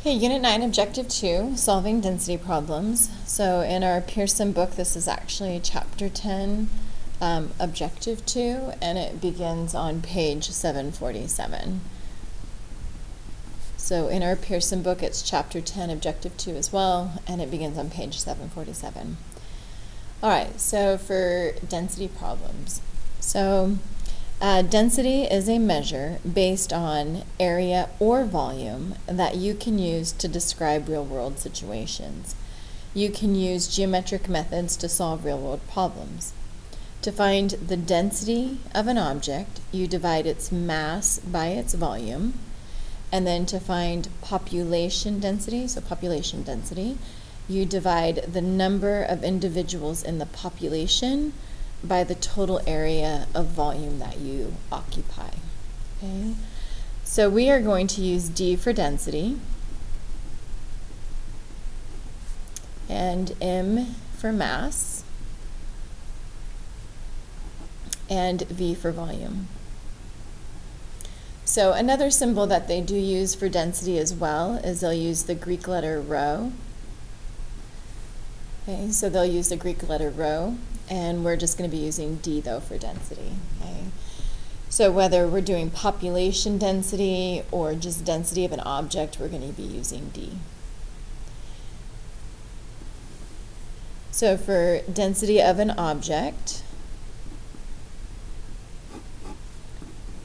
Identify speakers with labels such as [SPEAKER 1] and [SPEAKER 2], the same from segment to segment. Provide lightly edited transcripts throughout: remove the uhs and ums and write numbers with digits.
[SPEAKER 1] Okay, Unit 9, Objective 2, Solving Density Problems. So in our Pearson book, this is actually Chapter 10, Objective 2, and it begins on page 747. So in our Pearson book, it's Chapter 10, Objective 2 as well, and it begins on page 747. All right, so for density problems. So density is a measure based on area or volume that you can use to describe real-world situations. You can use geometric methods to solve real-world problems. To find the density of an object, you divide its mass by its volume. And then to find population density, you divide the number of individuals in the population by the total area of volume that you occupy. Okay? So we are going to use D for density and M for mass and V for volume. So another symbol that they do use for density as well is they'll use the Greek letter rho. Okay, so they'll use the Greek letter rho, and we're just going to be using D though for density. Okay, so whether we're doing population density or just density of an object, we're going to be using D. So for density of an object,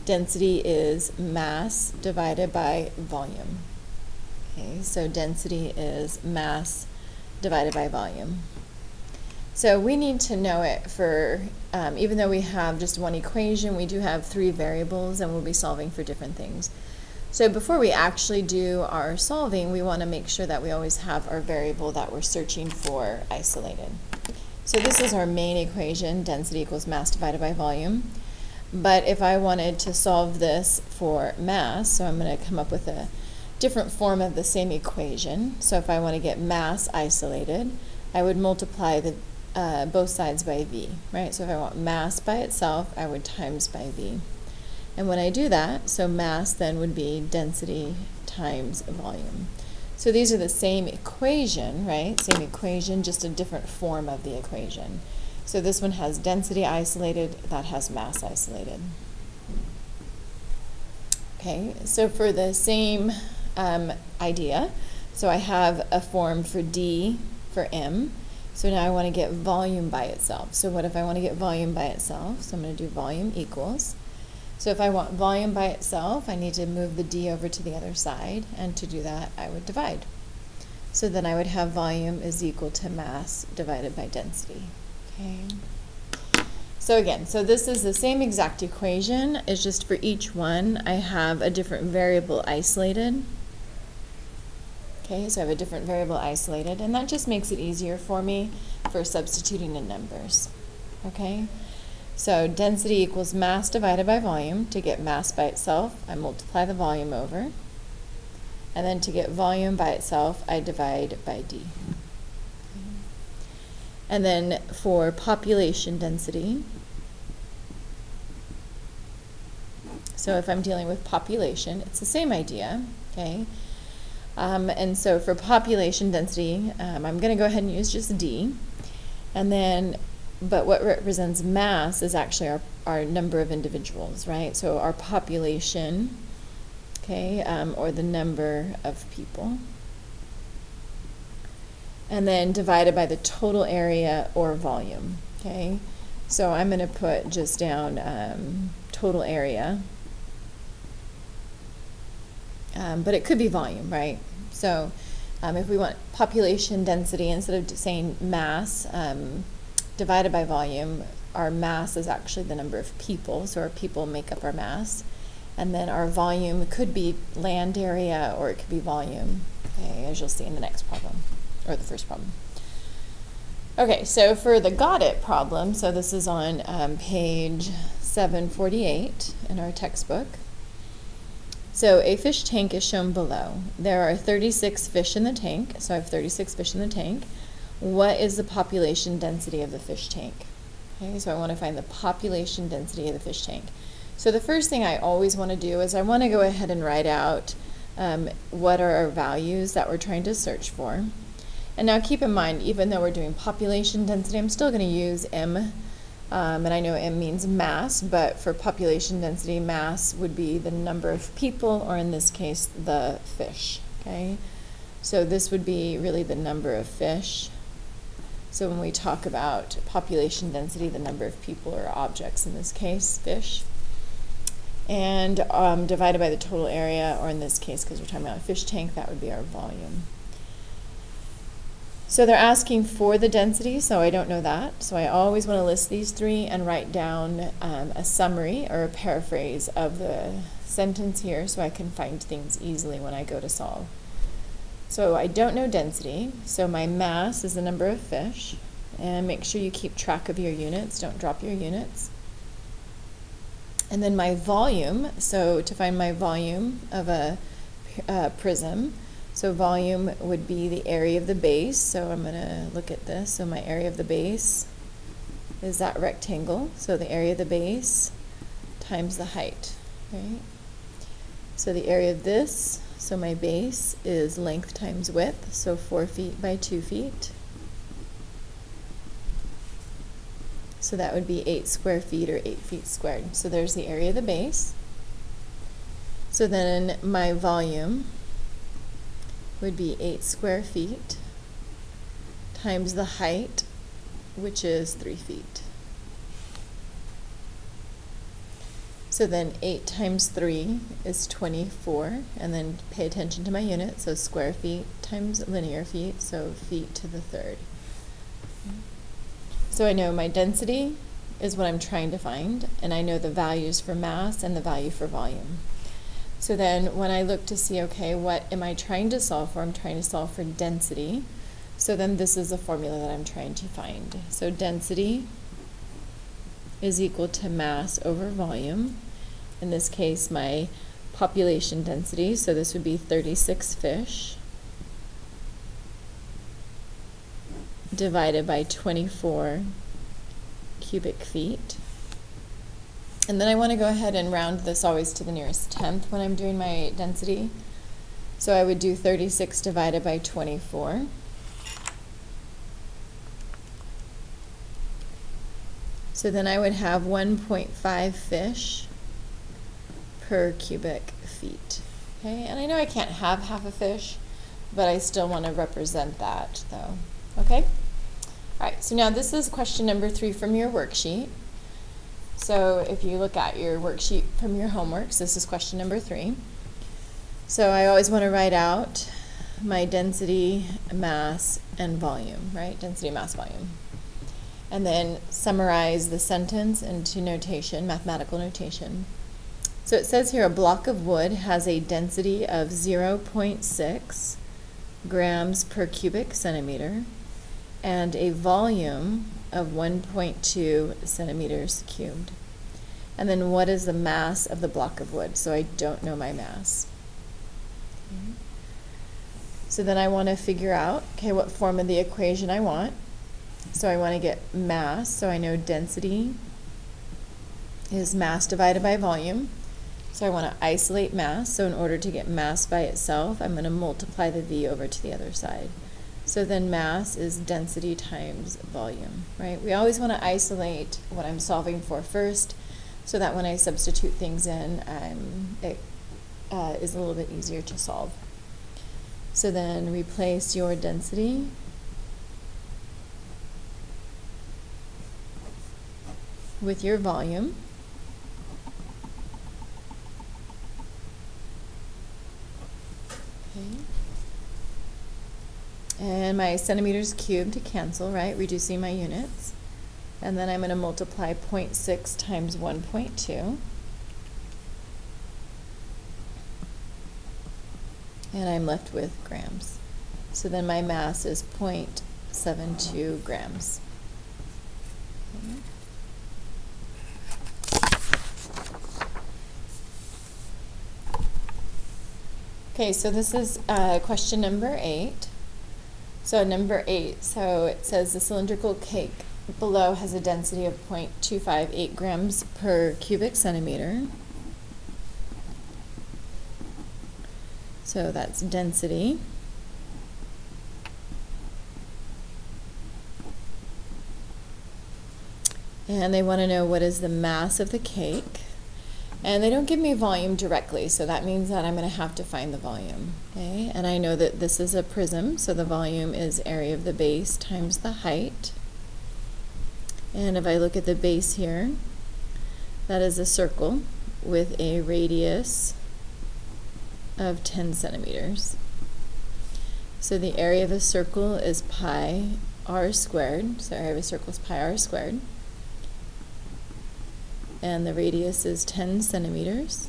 [SPEAKER 1] density is mass divided by volume. Okay, so density is mass divided by volume. So we need to know it for, even though we have just one equation, we do have three variables and we'll be solving for different things. So before we actually do our solving, we want to make sure that we always have our variable that we're searching for isolated. So this is our main equation, density equals mass divided by volume. But if I wanted to solve this for mass, so I'm going to come up with a different form of the same equation. So if I want to get mass isolated, I would multiply the both sides by V, right? So if I want mass by itself, I would times by V. And when I do that, so mass then would be density times volume. So these are the same equation, right? Same equation, just a different form of the equation. So this one has density isolated, that has mass isolated. Okay, so for the same idea, so I have a form for D for M. So now I want to get volume by itself. So what if I want to get volume by itself? So I'm going to do volume equals. So if I want volume by itself, I need to move the D over to the other side, and to do that, I would divide. So then I would have volume is equal to mass divided by density. Okay. So again, so this is the same exact equation. It's just for each one, I have a different variable isolated. Okay, so I have a different variable isolated, and that just makes it easier for me for substituting in numbers. Okay, so density equals mass divided by volume. To get mass by itself, I multiply the volume over. And then to get volume by itself, I divide by D. Okay. And then for population density, so if I'm dealing with population, it's the same idea, okay? And so for population density, I'm going to go ahead and use just D. And then, but what represents mass is actually our number of individuals, right? So our population, okay, or the number of people. And then divided by the total area or volume, okay? So I'm going to put just down total area. But it could be volume, right? So if we want population density, instead of saying mass divided by volume, our mass is actually the number of people, so our people make up our mass. And then our volume could be land area, or it could be volume, okay, as you'll see in the next problem, or the first problem. Okay, so for the got it problem, so this is on page 748 in our textbook. So a fish tank is shown below. There are 36 fish in the tank, so I have 36 fish in the tank. What is the population density of the fish tank? Okay, so I want to find the population density of the fish tank. So the first thing I always want to do is I want to go ahead and write out what are our values that we're trying to search for. And now keep in mind, even though we're doing population density, I'm still going to use M. And I know M means mass, but for population density, mass would be the number of people, or in this case, the fish. Okay, so this would be really the number of fish. So when we talk about population density, the number of people or objects, in this case, fish. And divided by the total area, or in this case, because we're talking about a fish tank, that would be our volume. So they're asking for the density, so I don't know that. So I always want to list these three and write down a summary or a paraphrase of the sentence here so I can find things easily when I go to solve. So I don't know density, so my mass is the number of fish, and make sure you keep track of your units, don't drop your units. And then my volume, so to find my volume of a prism, so volume would be the area of the base, so I'm going to look at this. So my area of the base is that rectangle, so the area of the base times the height, right? So the area of this, so my base is length times width, so 4 feet by 2 feet. So that would be 8 square feet or 8 feet squared. So there's the area of the base. So then my volume would be 8 square feet times the height, which is 3 feet. So then 8 times 3 is 24, and then pay attention to my unit, so square feet times linear feet, so feet to the third. So I know my density is what I'm trying to find, and I know the values for mass and the value for volume. So then when I look to see, okay, what am I trying to solve for? I'm trying to solve for density. So then this is the formula that I'm trying to find. So density is equal to mass over volume. In this case, my population density, so this would be 36 fish divided by 24 cubic feet. And then I want to go ahead and round this always to the nearest tenth when I'm doing my density. So I would do 36 divided by 24. So then I would have 1.5 fish per cubic feet. Okay, and I know I can't have half a fish, but I still want to represent that though. Okay? All right, so now this is question number 3 from your worksheet. So if you look at your worksheet from your homeworks, this is question number 3. So I always want to write out my density, mass, and volume, right? Density, mass, volume. And then summarize the sentence into notation, mathematical notation. So it says here a block of wood has a density of 0.6 grams per cubic centimeter and a volume of 1.2 centimeters cubed. And then what is the mass of the block of wood? So I don't know my mass. Okay. So then I want to figure out, okay, what form of the equation I want. So I want to get mass, so I know density is mass divided by volume. So I want to isolate mass, so in order to get mass by itself, I'm going to multiply the V over to the other side. So then mass is density times volume, right? We always want to isolate what I'm solving for first, so that when I substitute things in, it is a little bit easier to solve. So then replace your density with your volume. Okay. And my centimeters cubed to cancel, right? Reducing my units. And then I'm going to multiply 0.6 times 1.2. And I'm left with grams. So then my mass is 0.72 grams. Okay. Okay, so this is question number 8. So number 8, so it says the cylindrical cake below has a density of 0.258 grams per cubic centimeter. So that's density. And they want to know what is the mass of the cake. And they don't give me volume directly, so that means that I'm going to have to find the volume. Okay? And I know that this is a prism, so the volume is area of the base times the height. And if I look at the base here, that is a circle with a radius of 10 centimeters. So the area of a circle is pi r squared, so area of a circle is pi r squared. And the radius is 10 centimeters.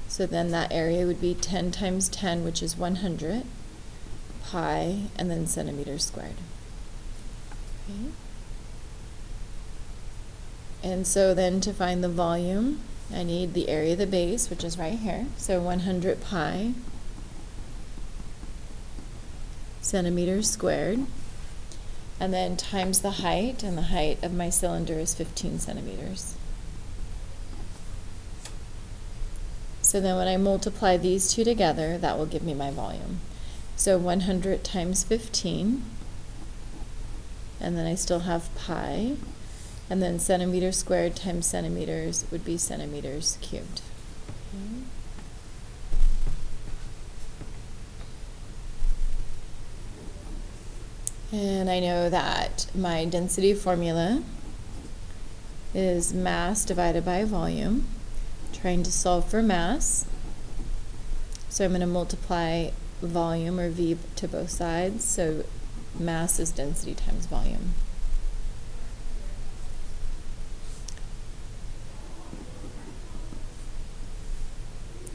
[SPEAKER 1] So then that area would be 10 times 10, which is 100, pi, and then centimeters squared. Okay. And so then to find the volume, I need the area of the base, which is right here. So 100 pi centimeters squared. And then times the height, and the height of my cylinder is 15 centimeters. So then when I multiply these two together, that will give me my volume. So 100 times 15, and then I still have pi, and then centimeters squared times centimeters would be centimeters cubed. Okay. And I know that my density formula is mass divided by volume. Trying to solve for mass. So I'm going to multiply volume, or V, to both sides. So mass is density times volume.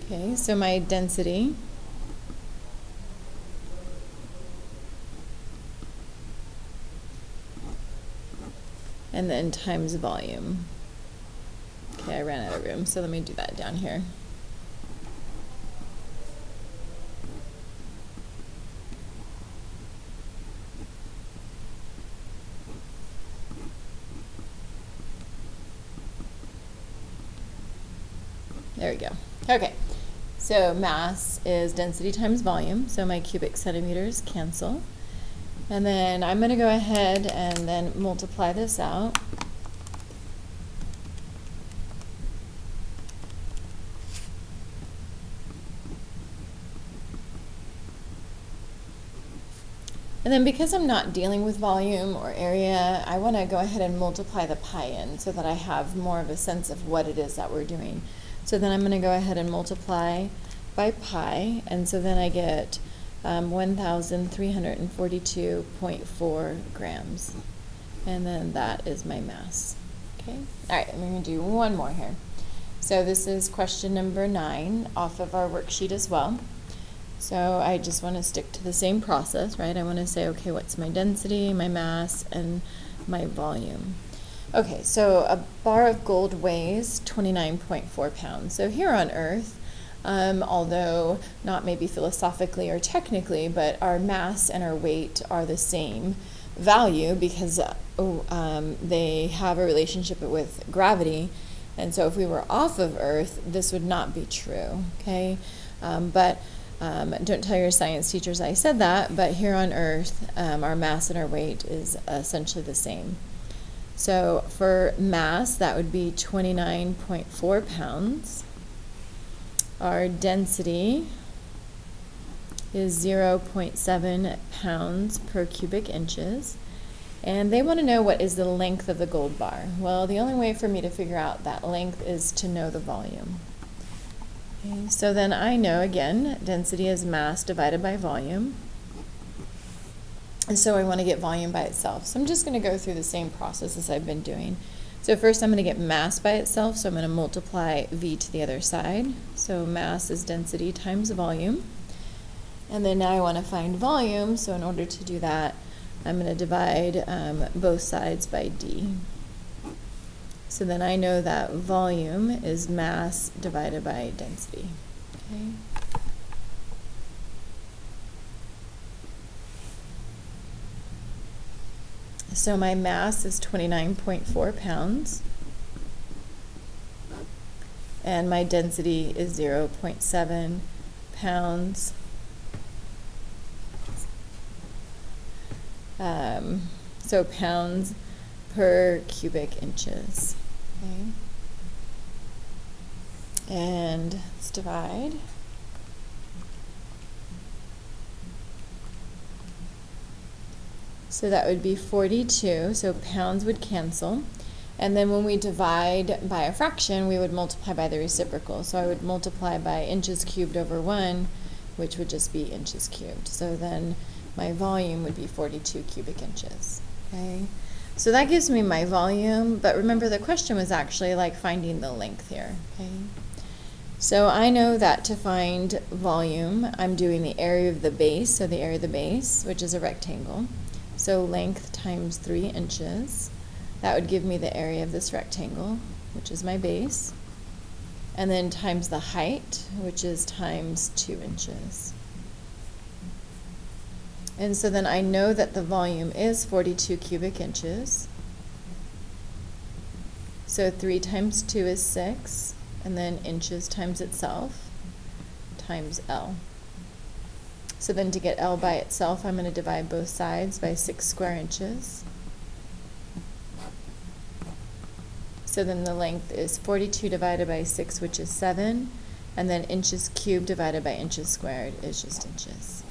[SPEAKER 1] Okay, so my density and then times volume. Okay, I ran out of room, so let me do that down here. There we go. Okay, so mass is density times volume, so my cubic centimeters cancel. And then I'm going to go ahead and then multiply this out. And then because I'm not dealing with volume or area, I want to go ahead and multiply the pi in so that I have more of a sense of what it is that we're doing. So then I'm going to go ahead and multiply by pi, and so then I get 1,342.4 grams. And then that is my mass. Okay. All right, I'm going to do one more here. So this is question number 9 off of our worksheet as well. So I just want to stick to the same process, right? I want to say, okay, what's my density, my mass, and my volume. Okay, so a bar of gold weighs 29.4 pounds. So here on Earth, although not maybe philosophically or technically, but our mass and our weight are the same value because they have a relationship with gravity. And so if we were off of Earth, this would not be true, okay? Don't tell your science teachers I said that, but here on Earth, our mass and our weight is essentially the same. So for mass, that would be 29.4 pounds. Our density is 0.7 pounds per cubic inches. And they want to know what is the length of the gold bar. Well, the only way for me to figure out that length is to know the volume. Okay, so then I know, again, density is mass divided by volume. And so I want to get volume by itself. So I'm just going to go through the same process as I've been doing. So first I'm going to get mass by itself, so I'm going to multiply V to the other side. So mass is density times volume. And then now I want to find volume, so in order to do that, I'm going to divide both sides by D. So then I know that volume is mass divided by density. Okay. So my mass is 29.4 pounds, and my density is 0.7 pounds. So pounds per cubic inches. Okay. And let's divide. So that would be 42, so pounds would cancel. And then when we divide by a fraction, we would multiply by the reciprocal. So I would multiply by inches cubed over 1, which would just be inches cubed. So then my volume would be 42 cubic inches. Okay. So that gives me my volume, but remember the question was actually like finding the length here. Okay. So I know that to find volume, I'm doing the area of the base, so the area of the base, which is a rectangle. So length times 3 inches. That would give me the area of this rectangle, which is my base. And then times the height, which is times 2 inches. And so then I know that the volume is 42 cubic inches. So 3 times 2 is 6, and then inches times itself, times L. So then to get L by itself, I'm going to divide both sides by 6 square inches. So then the length is 42 divided by 6, which is 7, and then inches cubed divided by inches squared is just inches.